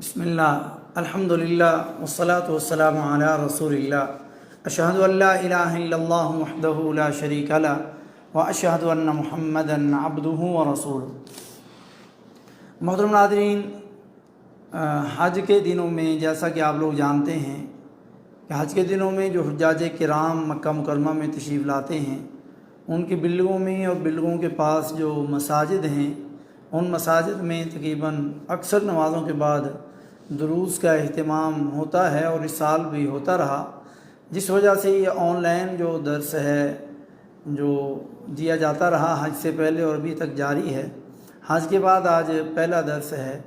بسم اللہ الحمد للہ والصلاة والسلام علی رسول اللہ اشہد ان لا الہ الا اللہ وحدہ لا شریک لہ واشہد ان محمدا عبدہ ورسولہ۔ محترم ناظرین، حج کے دنوں میں جیسا کہ آپ لوگ جانتے ہیں کہ حج کے دنوں میں جو حجاج کرام مکہ مکرمہ میں تشریف لاتے ہیں، ان کی بلڈنگوں میں اور بلڈنگوں کے پاس جو مساجد ہیں، ان مساجد میں تقریباً اکثر نمازوں کے بعد دروس کا اہتمام ہوتا ہے اور اس سال بھی ہوتا رہا، جس وجہ سے یہ آن لائن جو درس ہے جو دیا جاتا رہا حج سے پہلے اور ابھی تک جاری ہے۔ حج کے بعد آج پہلا درس ہے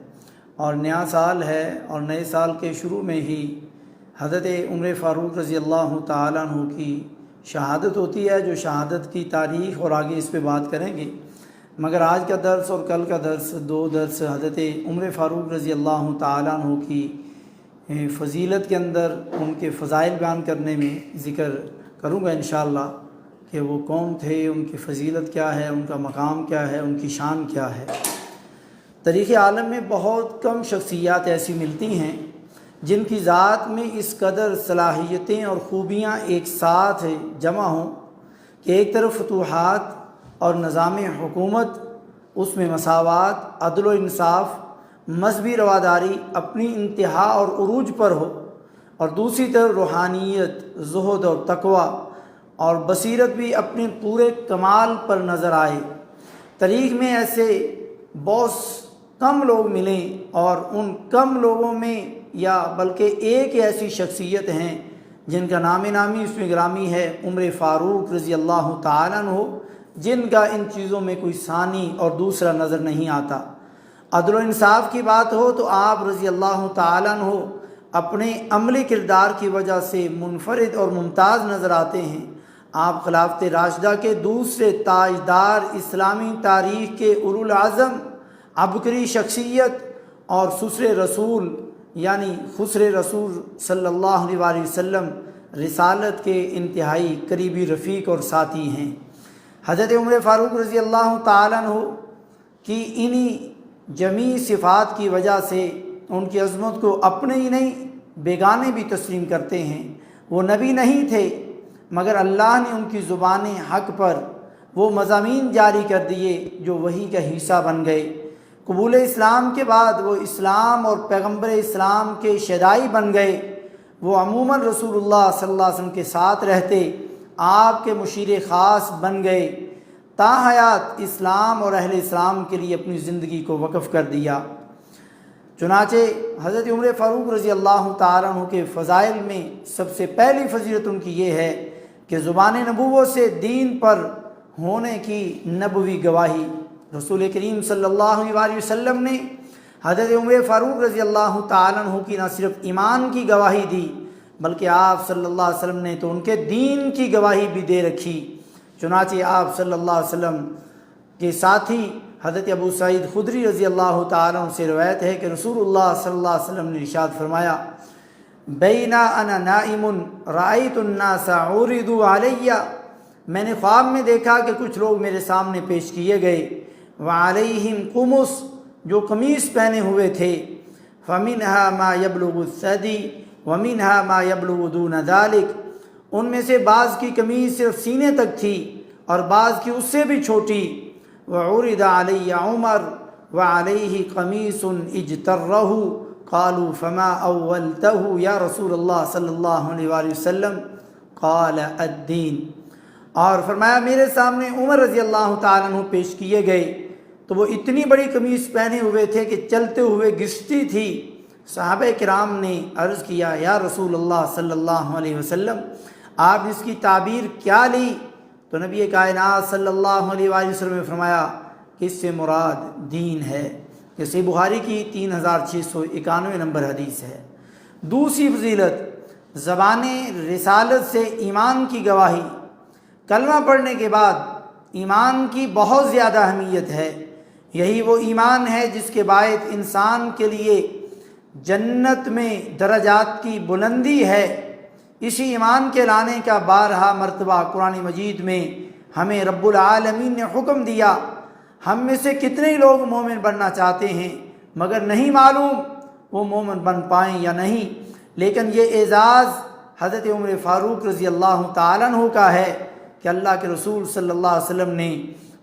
اور نیا سال ہے، اور نئے سال کے شروع میں ہی حضرت عمر فاروق رضی اللہ تعالیٰ عنہ کی شہادت ہوتی ہے، جو شہادت کی تاریخ اور آگے اس پہ بات کریں گے۔ مگر آج کا درس اور کل کا درس، دو درس حضرت عمر فاروق رضی اللہ تعالیٰ عنہ کی فضیلت کے اندر ان کے فضائل بیان کرنے میں ذکر کروں گا انشاءاللہ کہ وہ کون تھے، ان کی فضیلت کیا ہے، ان کا مقام کیا ہے، ان کی شان کیا ہے۔ تاریخ عالم میں بہت کم شخصیات ایسی ملتی ہیں جن کی ذات میں اس قدر صلاحیتیں اور خوبیاں ایک ساتھ جمع ہوں کہ ایک طرف فتوحات اور نظام حکومت، اس میں مساوات، عدل و انصاف، مذہبی رواداری اپنی انتہا اور عروج پر ہو، اور دوسری طرف روحانیت، زہد اور تقوی اور بصیرت بھی اپنے پورے کمال پر نظر آئے۔ تاریخ میں ایسے بہت کم لوگ ملیں، اور ان کم لوگوں میں یا بلکہ ایک ایسی شخصیت ہیں جن کا نام نامی اس میں گرامی ہے، عمر فاروق رضی اللہ تعالیٰ عنہ، جن کا ان چیزوں میں کوئی ثانی اور دوسرا نظر نہیں آتا۔ عدل و انصاف کی بات ہو تو آپ رضی اللہ تعالیٰ عنہ اپنے عملی کردار کی وجہ سے منفرد اور ممتاز نظر آتے ہیں۔ آپ خلافت راشدہ کے دوسرے تاجدار، اسلامی تاریخ کے اولوالعزم، عبقری شخصیت اور خسر رسول یعنی خسر رسول صلی اللہ علیہ وسلم رسالت کے انتہائی قریبی رفیق اور ساتھی ہیں۔ حضرت عمر فاروق رضی اللہ تعالیٰ عنہ کی انہی جمیع صفات کی وجہ سے ان کی عظمت کو اپنے ہی نہیں بیگانے بھی تسلیم کرتے ہیں۔ وہ نبی نہیں تھے، مگر اللہ نے ان کی زبان حق پر وہ مضامین جاری کر دیے جو وحی کا حصہ بن گئے۔ قبول اسلام کے بعد وہ اسلام اور پیغمبر اسلام کے شیدائی بن گئے۔ وہ عموماً رسول اللہ صلی اللہ علیہ وسلم کے ساتھ رہتے، آپ کے مشیر خاص بن گئے، تا حیات اسلام اور اہل اسلام کے لیے اپنی زندگی کو وقف کر دیا۔ چنانچہ حضرت عمر فاروق رضی اللہ تعالیٰ عنہ کے فضائل میں سب سے پہلی فضیلت ان کی یہ ہے کہ زبان نبوت سے دین پر ہونے کی نبوی گواہی۔ رسول کریم صلی اللہ علیہ وسلم نے حضرت عمر فاروق رضی اللہ تعالیٰ عنہ کی نہ صرف ایمان کی گواہی دی، بلکہ آپ صلی اللہ علیہ وسلم نے تو ان کے دین کی گواہی بھی دے رکھی۔ چنانچہ آپ صلی اللہ علیہ وسلم کے ساتھی حضرت ابو سعید خدری رضی اللہ تعالیٰ عنہ سے روایت ہے کہ رسول اللہ صلی اللہ علیہ وسلم نے ارشاد فرمایا، بینا انا نائم رأیت الناس عرضوا علی، میں نے خواب میں دیکھا کہ کچھ لوگ میرے سامنے پیش کیے گئے، وعلیہم قمص، جو قمیص پہنے ہوئے تھے، فمنہا ما یبلغ الثدی ومنہا ما یبلغ دون ذلک، ان میں سے بعض کی قمیص صرف سینے تک تھی اور بعض کی اس سے بھی چھوٹی۔ وعرض علی عمر وعلیہ قمیص اجترہ، قالوا فما اولتہ یا رسول اللہ صلی اللہ علیہ وسلم، قال الدین۔ اور فرمایا میرے سامنے عمر رضی اللہ تعالیٰ عنہ پیش کیے گئے تو وہ اتنی بڑی قمیص پہنے ہوئے تھے کہ چلتے ہوئے گھستی تھی۔ صحابہ کرام نے عرض کیا، یا رسول اللہ صلی اللہ علیہ وسلم، آپ نے اس کی تعبیر کیا لی؟ تو نبی کائنات صلی اللہ علیہ وسلم نے فرمایا کہ اس سے مراد دین ہے۔ یہ صحیح بخاری کی 3691 نمبر حدیث ہے۔ دوسری فضیلت، زبان رسالت سے ایمان کی گواہی۔ کلمہ پڑھنے کے بعد ایمان کی بہت زیادہ اہمیت ہے۔ یہی وہ ایمان ہے جس کے باعث انسان کے لیے جنت میں درجات کی بلندی ہے۔ اسی ایمان کے لانے کا بارہا مرتبہ قرآن مجید میں ہمیں رب العالمین نے حکم دیا۔ ہم میں سے کتنے لوگ مومن بننا چاہتے ہیں، مگر نہیں معلوم وہ مومن بن پائیں یا نہیں، لیکن یہ اعزاز حضرت عمر فاروق رضی اللہ تعالیٰ عنہ کا ہے کہ اللہ کے رسول صلی اللہ علیہ وسلم نے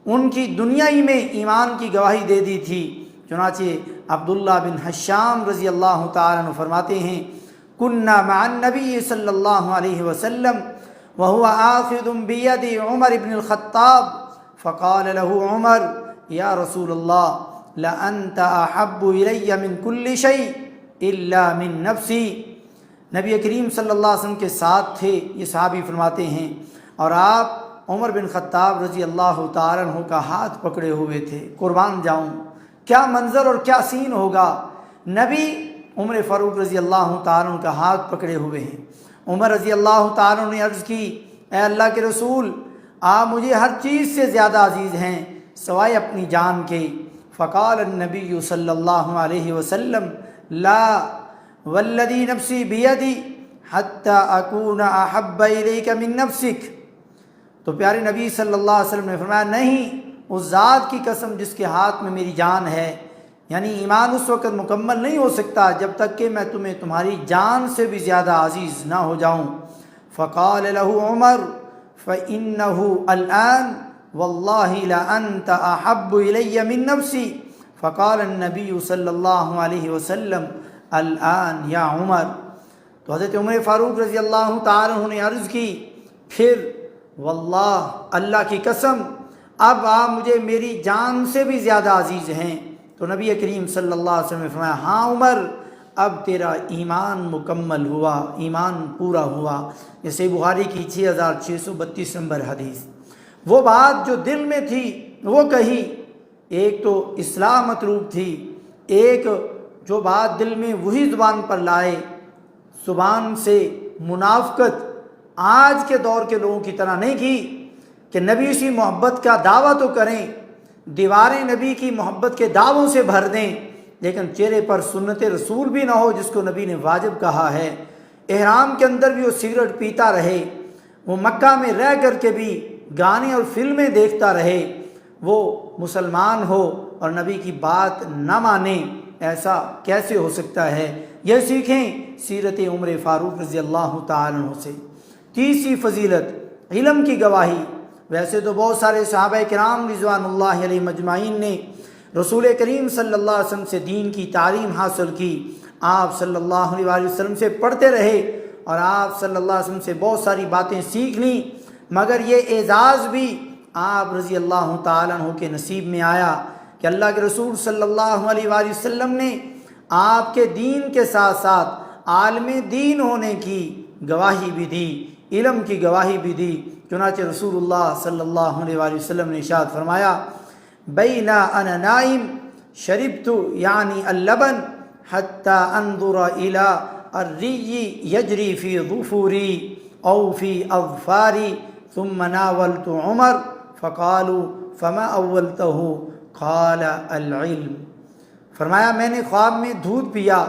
ان کی دنیائی میں ایمان کی گواہی دے دی تھی۔ چنانچہ عبداللہ بن حشام رضی اللہ تعالیٰ عنہ فرماتے ہیں کننا مع النبی صلی اللہ علیہ وسلم وهو آخذ بید عمر بن الخطاب فقال له عمر یا رسول اللہ لأنت احب الی من کل شیء الا من نفسی۔ نبی کریم صلی اللہ علیہ وسلم کے ساتھ تھے، یہ صحابی فرماتے ہیں، اور آپ عمر بن خطاب رضی اللہ تعالیٰ عنہ کا ہاتھ پکڑے ہوئے تھے۔ قربان جاؤں کیا منظر اور کیا سین ہوگا، نبی عمر فاروق رضی اللہ تعالیٰ عنہ کا ہاتھ پکڑے ہوئے ہیں۔ عمر رضی اللہ تعالیٰ عنہ نے عرض کی اے اللہ کے رسول، آپ مجھے ہر چیز سے زیادہ عزیز ہیں سوائے اپنی جان کے۔ فقال النبی صلی اللہ علیہ وسلم لا والذی نفسی بیدی حتی اکون احب الیک من نفسک۔ تو پیارے نبی صلی اللہ علیہ وسلم نے فرمایا نہیں، اس ذات کی قسم جس کے ہاتھ میں میری جان ہے، یعنی ایمان اس وقت مکمل نہیں ہو سکتا جب تک کہ میں تمہیں تمہاری جان سے بھی زیادہ عزیز نہ ہو جاؤں۔ فقال له عمر فإنه الآن والله لأنت أحب إلي من نفسي۔ فقال النبي صلی اللہ علیہ وسلم الآن یا عمر۔ تو حضرت عمر فاروق رضی اللہ تعالیٰ عنہ نے عرض کی پھر واللہ اللہ کی قسم اب آپ مجھے میری جان سے بھی زیادہ عزیز ہیں۔ تو نبی کریم صلی اللہ علیہ وسلم نے فرمایا ہاں عمر، اب تیرا ایمان مکمل ہوا، ایمان پورا ہوا۔ جیسے بخاری کی 6632 نمبر حدیث۔ وہ بات جو دل میں تھی وہ کہی، ایک تو اصلاح مطلوب تھی، ایک جو بات دل میں وہی زبان پر لائے، زبان سے منافقت آج کے دور کے لوگوں کی طرح نہیں کی کہ نبی سے محبت کا دعویٰ تو کریں، دیواریں نبی کی محبت کے دعووں سے بھر دیں، لیکن چہرے پر سنت رسول بھی نہ ہو جس کو نبی نے واجب کہا ہے۔ احرام کے اندر بھی وہ سگریٹ پیتا رہے، وہ مکہ میں رہ کر کے بھی گانے اور فلمیں دیکھتا رہے، وہ مسلمان ہو اور نبی کی بات نہ مانے، ایسا کیسے ہو سکتا ہے؟ یہ سیکھیں سیرت عمر فاروق رضی اللہ تعالیٰ عنہ سے۔ تیسری فضیلت علم کی گواہی۔ ویسے تو بہت سارے صحابہ کرام رضوان اللہ علیہ مجمعین نے رسول کریم صلی اللہ علیہ وسلم سے دین کی تعلیم حاصل کی، آپ صلی اللہ علیہ وسلم سے پڑھتے رہے اور آپ صلی اللہ علیہ وسلم سے بہت ساری باتیں سیکھ لیں، مگر یہ اعزاز بھی آپ رضی اللہ تعالیٰ عنہ کے نصیب میں آیا کہ اللہ کے رسول صلی اللہ علیہ وسلم نے آپ کے دین کے ساتھ ساتھ عالم دین ہونے کی گواہی بھی دی، علم کی گواہی بھی دی۔ چنانچہ رسول اللہ صلی اللہ علیہ وسلم نے ارشاد فرمایا بینا انا نائم شربت یعنی اللبن حتی انظر الى الری یجری فی ظفوری او فی اظفاری ثم ناولت عمر فقالوا فما اولته قال العلم۔ فرمایا میں نے خواب میں دودھ پیا،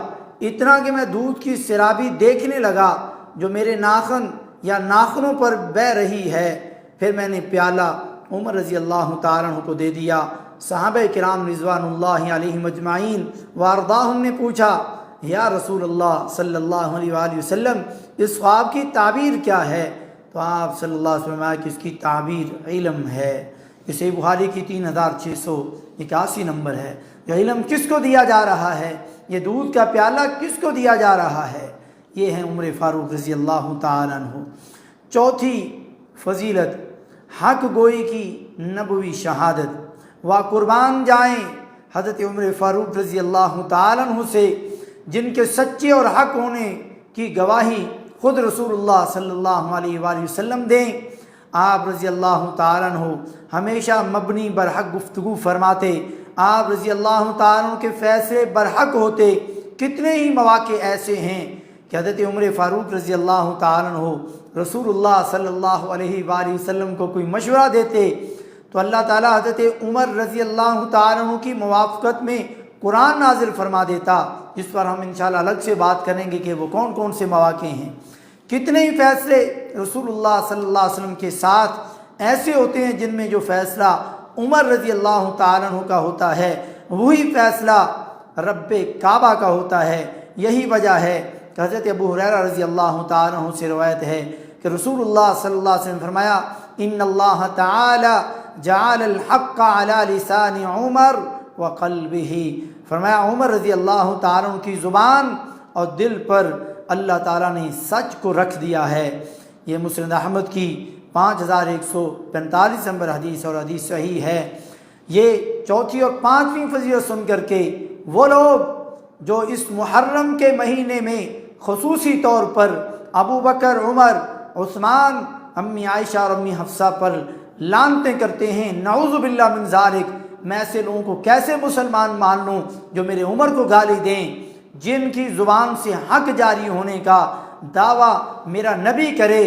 اتنا کہ میں دودھ کی سرابی دیکھنے لگا جو میرے ناخن یا ناخنوں پر بہہ رہی ہے، پھر میں نے پیالہ عمر رضی اللہ تعالیٰ عنہ کو دے دیا۔ صحابہ کرام رضوان اللہ علیہ مجمعین وارداہم نے پوچھا یا رسول اللہ صلی اللہ علیہ وآلہ وسلم اس خواب کی تعبیر کیا ہے؟ تو آپ صلی اللہ علیہ وسلم کہ اس کی تعبیر علم ہے۔ اسے بخاری کی 3681 نمبر ہے۔ یہ علم کس کو دیا جا رہا ہے؟ یہ دودھ کا پیالہ کس کو دیا جا رہا ہے؟ یہ ہیں عمر فاروق رضی اللہ تعالیٰ عنہ۔ چوتھی فضیلت حق گوئی کی نبوی شہادت۔ وہ قربان جائیں حضرت عمر فاروق رضی اللہ تعالیٰ عنہ سے جن کے سچے اور حق ہونے کی گواہی خود رسول اللہ صلی اللہ علیہ وآلہ وسلم دیں۔ آپ رضی اللہ تعالیٰ عنہ ہمیشہ مبنی برحق گفتگو فرماتے، آپ رضی اللہ تعالیٰ عنہ کے فیصلے برحق ہوتے۔ کتنے ہی مواقع ایسے ہیں کہ حضرت عمر فاروق رضی اللہ تعالیٰ عنہ رسول اللہ صلی اللہ علیہ وآلہ وسلم کو کوئی مشورہ دیتے تو اللہ تعالیٰ حضرت عمر رضی اللہ تعالیٰ عنہ کی موافقت میں قرآن نازل فرما دیتا، جس پر ہم انشاءاللہ الگ سے بات کریں گے کہ وہ کون کون سے مواقع ہیں۔ کتنے ہی فیصلے رسول اللہ صلی اللہ علیہ وسلم کے ساتھ ایسے ہوتے ہیں جن میں جو فیصلہ عمر رضی اللہ تعالیٰ عنہ کا ہوتا ہے وہی فیصلہ رب کعبہ کا ہوتا ہے۔ یہی وجہ ہے کہ حضرت ابو ہریرہ رضی اللہ تعالیٰ عنہ سے روایت ہے کہ رسول اللہ صلی اللہ علیہ وسلم نے فرمایا ان اللہ تعالی جعل الحق علی لسان عمر وقلبہ، فرمایا عمر رضی اللہ تعالیٰ عنہ کی زبان اور دل پر اللہ تعالیٰ نے سچ کو رکھ دیا ہے۔ یہ مسند احمد کی 5145 نمبر حدیث اور حدیث صحیح ہے۔ یہ چوتھی اور پانچویں فضیلت سن کر کے وہ لوگ جو اس محرم کے مہینے میں خصوصی طور پر ابو بکر، عمر، عثمان، امی عائشہ اور امی حفصہ پر لعنتیں کرتے ہیں، نعوذ باللہ من ذالک، میں ایسے لوگوں کو کیسے مسلمان مان لوں جو میرے عمر کو گالی دیں، جن کی زبان سے حق جاری ہونے کا دعویٰ میرا نبی کرے،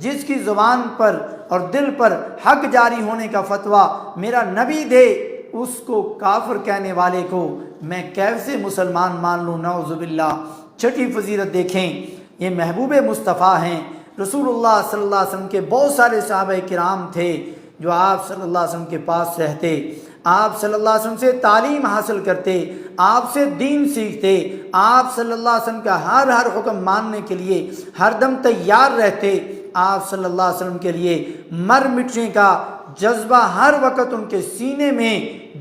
جس کی زبان پر اور دل پر حق جاری ہونے کا فتویٰ میرا نبی دے، اس کو کافر کہنے والے کو میں کیسے مسلمان مان لوں، نعوذ باللہ۔ چھٹی فضیلت دیکھیں، یہ محبوب مصطفیٰ ہیں۔ رسول اللہ صلی اللہ علیہ وسلم کے بہت سارے صحابہ کرام تھے جو آپ صلی اللہ علیہ وسلم کے پاس رہتے، آپ صلی اللہ علیہ وسلم سے تعلیم حاصل کرتے، آپ سے دین سیکھتے، آپ صلی اللہ علیہ وسلم کا ہر حکم ماننے کے لیے ہر دم تیار رہتے، آپ صلی اللہ علیہ وسلم کے لیے مر مٹنے کا جذبہ ہر وقت ان کے سینے میں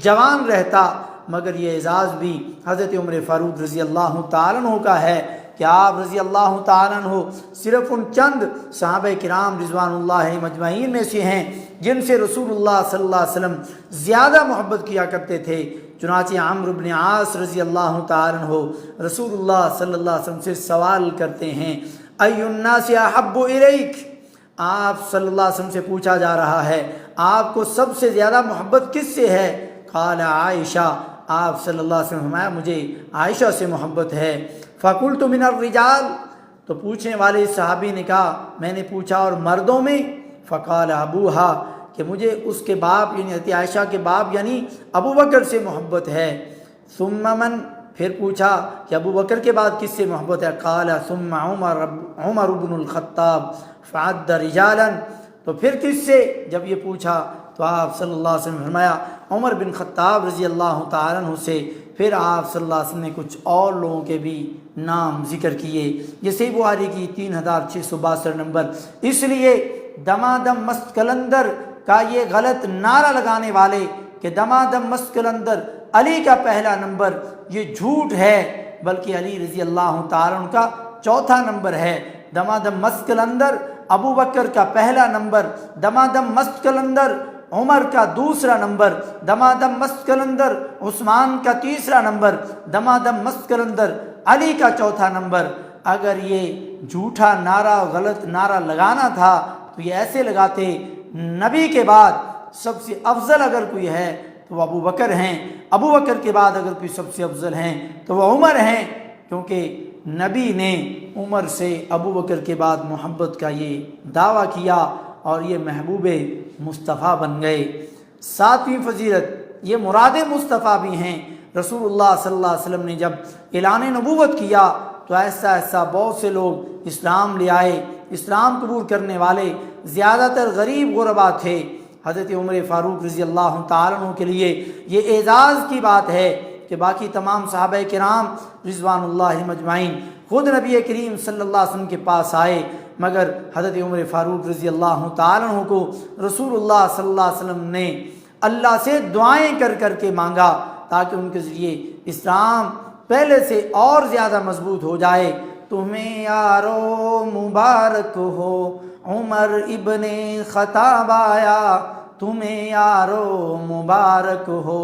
جوان رہتا، مگر یہ اعزاز بھی حضرت عمر فاروق رضی اللہ تعالیٰ عنہ کا ہے کہ آپ رضی اللہ تعالیٰ عنہ صرف ان چند صحابہ کرام رضوان اللہ مجمعین میں سے ہیں جن سے رسول اللہ صلی اللہ علیہ وسلم زیادہ محبت کیا کرتے تھے۔ چنانچہ عمرو بن عاص رضی اللہ تعالیٰ عنہ رسول اللہ صلی اللہ علیہ وسلم سے سوال کرتے ہیں ای الناس احب الیک، آپ صلی اللہ علیہ وسلم سے پوچھا جا رہا ہے آپ کو سب سے زیادہ محبت کس سے ہے؟ قال عائشہ، آپ صلی اللہ علیہ وسلم فرمایا مجھے عائشہ سے محبت ہے۔ فقلت من الرجال، تو پوچھنے والے صحابی نے کہا میں نے پوچھا اور مردوں میں؟ فقال ابوہا، کہ مجھے اس کے باپ یعنی حضرت عائشہ کے باپ یعنی ابو بکر سے محبت ہے۔ ثم من، پھر پوچھا کہ ابو بکر کے بعد کس سے محبت ہے؟ قال ثم عمر بن الخطاب فعد رجالا، تو پھر کس سے جب یہ پوچھا تو آپ صلی اللہ علیہ وسلم نے فرمایا عمر بن خطاب رضی اللہ تعالیٰ عنہ سے۔ پھر آپ صلی اللہ علیہ وسلم نے کچھ اور لوگوں کے بھی نام ذکر کیے۔ یہ صحیح بخاری کی 3662 نمبر۔ اس لیے دمادم مست کلندر کا یہ غلط نعرہ لگانے والے کہ دمادم مست کلندر علی کا پہلا نمبر، یہ جھوٹ ہے، بلکہ علی رضی اللہ تعالیٰ عنہ کا چوتھا نمبر ہے۔ دمادم مست کلندر ابو بکر کا پہلا نمبر، دمادم مست کلندر عمر کا دوسرا نمبر، دمادم مست کلندر عثمان کا تیسرا نمبر، دمادم مست کلندر علی کا چوتھا نمبر۔ اگر یہ جھوٹا نعرہ غلط نعرہ لگانا تھا تو یہ ایسے لگاتے نبی کے بعد سب سے افضل اگر کوئی ہے تو وہ ابو بکر ہیں، ابو بکر کے بعد اگر کوئی سب سے افضل ہیں تو وہ عمر ہیں، کیونکہ نبی نے عمر سے ابو بکر کے بعد محبت کا یہ دعویٰ کیا اور یہ محبوب مصطفیٰ بن گئے۔ ساتویں فضیلت، یہ مراد مصطفیٰ بھی ہیں۔ رسول اللہ صلی اللہ علیہ وسلم نے جب اعلان نبوت کیا تو ایسا بہت سے لوگ اسلام لے آئے، اسلام قبول کرنے والے زیادہ تر غریب غربا تھے۔ حضرت عمر فاروق رضی اللہ تعالیٰ عنہ کے لیے یہ اعزاز کی بات ہے کہ باقی تمام صحابہ کرام رضوان اللہ مجمعین خود نبی کریم صلی اللہ علیہ وسلم کے پاس آئے، مگر حضرت عمر فاروق رضی اللہ تعالیٰ عنہ کو رسول اللہ صلی اللہ علیہ وسلم نے اللہ سے دعائیں کر کے مانگا تاکہ ان کے ذریعے اسلام پہلے سے اور زیادہ مضبوط ہو جائے۔ تمہیں یارو مبارک ہو عمر ابن خطاب آیا، تمہیں یارو مبارک ہو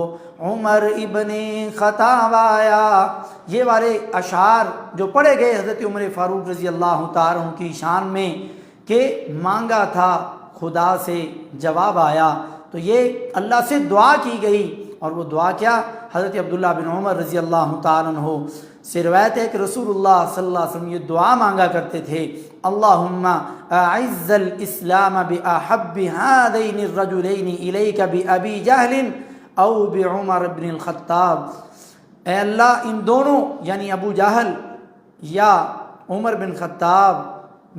عمر ابن خطاب آیا۔ یہ والے اشعار جو پڑھے گئے حضرت عمر فاروق رضی اللہ تعالیٰ عنہ کی شان میں کہ مانگا تھا خدا سے جواب آیا، تو یہ اللہ سے دعا کی گئی، اور وہ دعا کیا؟ حضرت عبداللہ بن عمر رضی اللہ تعالیٰ عنہ سے روایت ہے کہ رسول اللہ صلی اللہ علیہ وسلم یہ دعا مانگا کرتے تھے، اللہم اعز الاسلام باحب هذین الرجلین الیک بابی جہل او بعمر بن الخطاب، اے اللہ ان دونوں یعنی ابو جہل یا عمر بن خطاب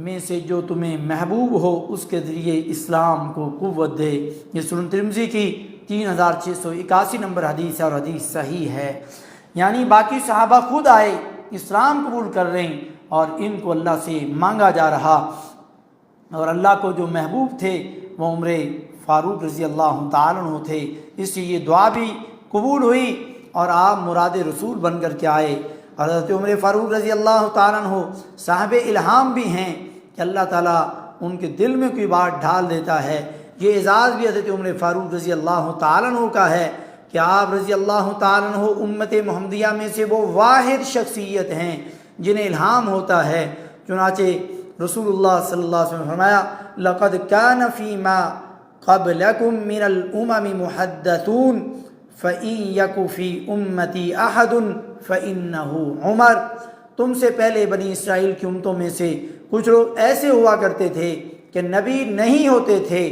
میں سے جو تمہیں محبوب ہو اس کے ذریعے اسلام کو قوت دے۔ یہ سنن ترمذی کی 3681 نمبر حدیث ہے اور حدیث صحیح ہے۔ یعنی باقی صحابہ خود آئے، اسلام قبول کر رہے ہیں اور ان کو اللہ سے مانگا جا رہا، اور اللہ کو جو محبوب تھے وہ عمر فاروق رضی اللہ تعالیٰ عنہ تھے، اس لیے یہ دعا بھی قبول ہوئی اور آپ مراد رسول بن کر کے آئے۔ اور حضرت عمر فاروق رضی اللہ تعالیٰ عنہ صاحب الہام بھی ہیں کہ اللہ تعالیٰ ان کے دل میں کوئی بات ڈھال دیتا ہے۔ یہ اعزاز بھی حضرت عمر فاروق رضی اللہ تعالیٰ عنہ کا ہے کہ آپ رضی اللہ تعالیٰ عنہ امت محمدیہ میں سے وہ واحد شخصیت ہیں جنہیں الہام ہوتا ہے۔ چنانچہ رسول اللہ صلی اللہ علیہ وسلم نے فرمایا لَقَدْ كَانَ فِي مَا قَبْلَكُم مِّنَ الْأُمَمِ مُحَدَّثُونَ فَإِن يَكُ فِي أُمَّتِي أَحَدٌ فَإِنَّهُ عُمَرٌ۔ تم سے پہلے بنی اسرائیل کی امتوں میں سے کچھ لوگ ایسے ہوا کرتے تھے کہ نبی نہیں ہوتے تھے،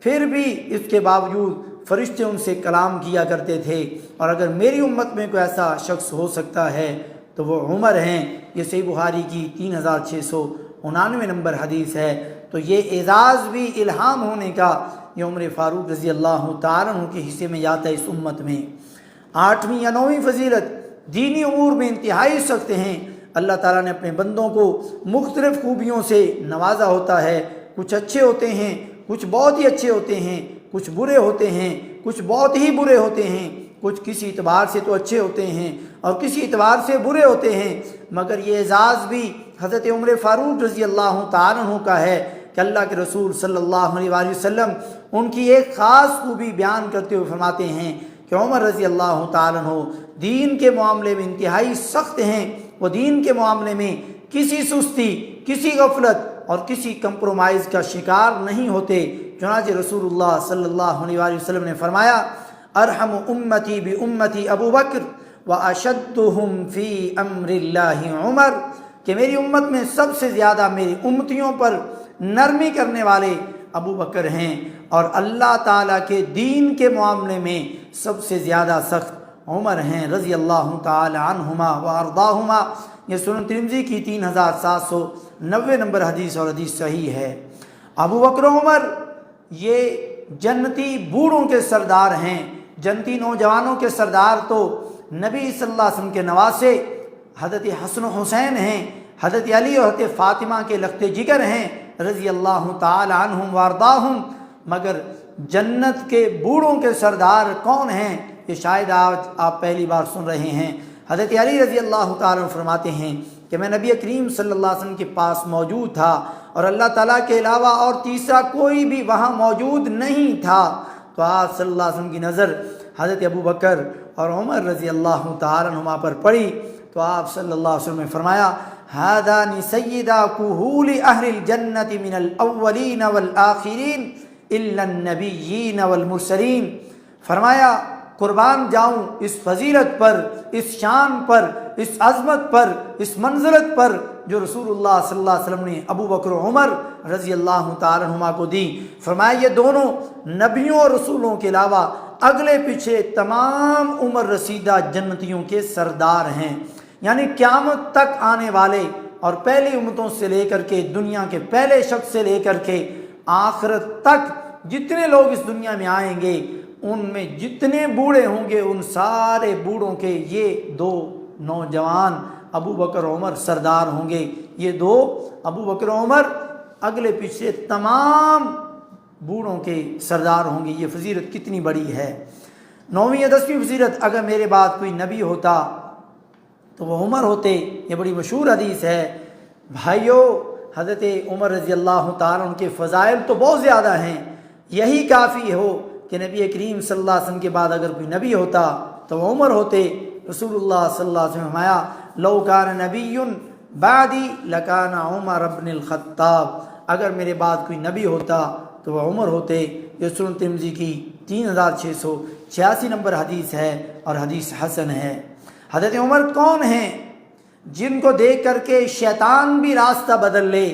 پھر بھی اس کے باوجود فرشتے ان سے کلام کیا کرتے تھے، اور اگر میری امت میں کوئی ایسا شخص ہو سکتا ہے تو وہ عمر ہیں۔ یہ صحیح بخاری کی 3699 نمبر حدیث ہے۔ تو یہ اعزاز بھی الہام ہونے کا یہ عمر فاروق رضی اللہ تعالیٰ عنہ کے حصے میں جاتا ہے اس امت میں۔ 8ویں یا 9ویں فضیلت، دینی امور میں انتہائی سخت ہیں۔ اللہ تعالیٰ نے اپنے بندوں کو مختلف خوبیوں سے نوازا ہوتا ہے، کچھ اچھے ہوتے ہیں، کچھ بہت ہی اچھے ہوتے ہیں، کچھ برے ہوتے ہیں، کچھ بہت ہی برے ہوتے ہیں، کچھ کسی اعتبار سے تو اچھے ہوتے ہیں اور کسی اعتبار سے برے ہوتے ہیں۔ مگر یہ اعزاز بھی حضرت عمر فاروق رضی اللہ تعالیٰ عنہ کا ہے کہ اللہ کے رسول صلی اللہ علیہ وآلہ وسلم ان کی ایک خاص خوبی بیان کرتے ہوئے فرماتے ہیں کہ عمر رضی اللہ تعالیٰ عنہ دین کے معاملے میں انتہائی سخت ہیں۔ وہ دین کے معاملے میں کسی سستی، کسی غفلت اور کسی کمپرومائز کا شکار نہیں ہوتے۔ چنانچہ رسول اللہ صلی اللہ علیہ وآلہ وسلم نے فرمایا ارحم امتی بامتی ابو بکر واشدہم فی امر اللہ عمر، کہ میری امت میں سب سے زیادہ میری امتیوں پر نرمی کرنے والے ابو بکر ہیں، اور اللہ تعالیٰ کے دین کے معاملے میں سب سے زیادہ سخت عمر ہیں رضی اللہ تعالی عنہما وارضاہما۔ یہ سنن ترمذی کی 3790 نمبر حدیث اور حدیث صحیح ہے۔ ابو بکر و عمر یہ جنتی بوڑھوں کے سردار ہیں، جنتی نوجوانوں کے سردار تو نبی صلی اللہ علیہ وسلم کے نواسے حضرت حسن و حسین ہیں، حضرت علی اور حضرت فاطمہ کے لخت جگر ہیں رضی اللہ تعالی عنہم وارضاہم۔ مگر جنت کے بوڑھوں کے سردار کون ہیں، یہ شاید آج آپ پہلی بار سن رہے ہیں۔ حضرت علی رضی اللہ تعالیٰ عنہ فرماتے ہیں کہ میں نبی کریم صلی اللہ علیہ وسلم کے پاس موجود تھا اور اللہ تعالیٰ کے علاوہ اور تیسرا کوئی بھی وہاں موجود نہیں تھا، تو آپ صلی اللہ علیہ وسلم کی نظر حضرت ابو بکر اور عمر رضی اللہ تعالیٰ عنہما پر پڑی، تو آپ صلی اللہ علیہ وسلم نے فرمایا ہذان سیدا کہول اہل الجنت من الاولین والآخرین الا النبیین والمرسلین۔ فرمایا قربان جاؤں اس فضیلت پر، اس شان پر، اس عظمت پر، اس منزلت پر جو رسول اللہ صلی اللہ علیہ وسلم نے ابو بکر و عمر رضی اللہ تعالیٰ عنہما کو دی۔ فرمایا یہ دونوں نبیوں اور رسولوں کے علاوہ اگلے پیچھے تمام عمر رسیدہ جنتیوں کے سردار ہیں، یعنی قیامت تک آنے والے اور پہلی امتوں سے لے کر کے دنیا کے پہلے شخص سے لے کر کے آخرت تک جتنے لوگ اس دنیا میں آئیں گے ان میں جتنے بوڑھے ہوں گے ان سارے بوڑھوں کے یہ دو نوجوان ابو بکر و عمر سردار ہوں گے۔ یہ دو ابو بکر و عمر اگلے پیچھے تمام بوڑھوں کے سردار ہوں گے۔ یہ فضیلت کتنی بڑی ہے۔ 9ویں یا 10ویں فضیلت، اگر میرے بعد کوئی نبی ہوتا تو وہ عمر ہوتے۔ یہ بڑی مشہور حدیث ہے بھائیو۔ حضرت عمر رضی اللہ تعالیٰ عنہ کے فضائل تو بہت زیادہ ہیں، یہی کافی ہو کہ نبی کریم صلی اللہ علیہ وسلم کے بعد اگر کوئی نبی ہوتا تو وہ عمر ہوتے۔ رسول اللہ صلی اللہ علیہ وسلم نے فرمایا لو کان نبی بعدی لکان عمر بن الخطاب، اگر میرے بعد کوئی نبی ہوتا تو وہ عمر ہوتے۔ یہ سنن ترمذی کی 3686 نمبر حدیث ہے اور حدیث حسن ہے۔ حضرت عمر کون ہیں جن کو دیکھ کر کے شیطان بھی راستہ بدل لے؟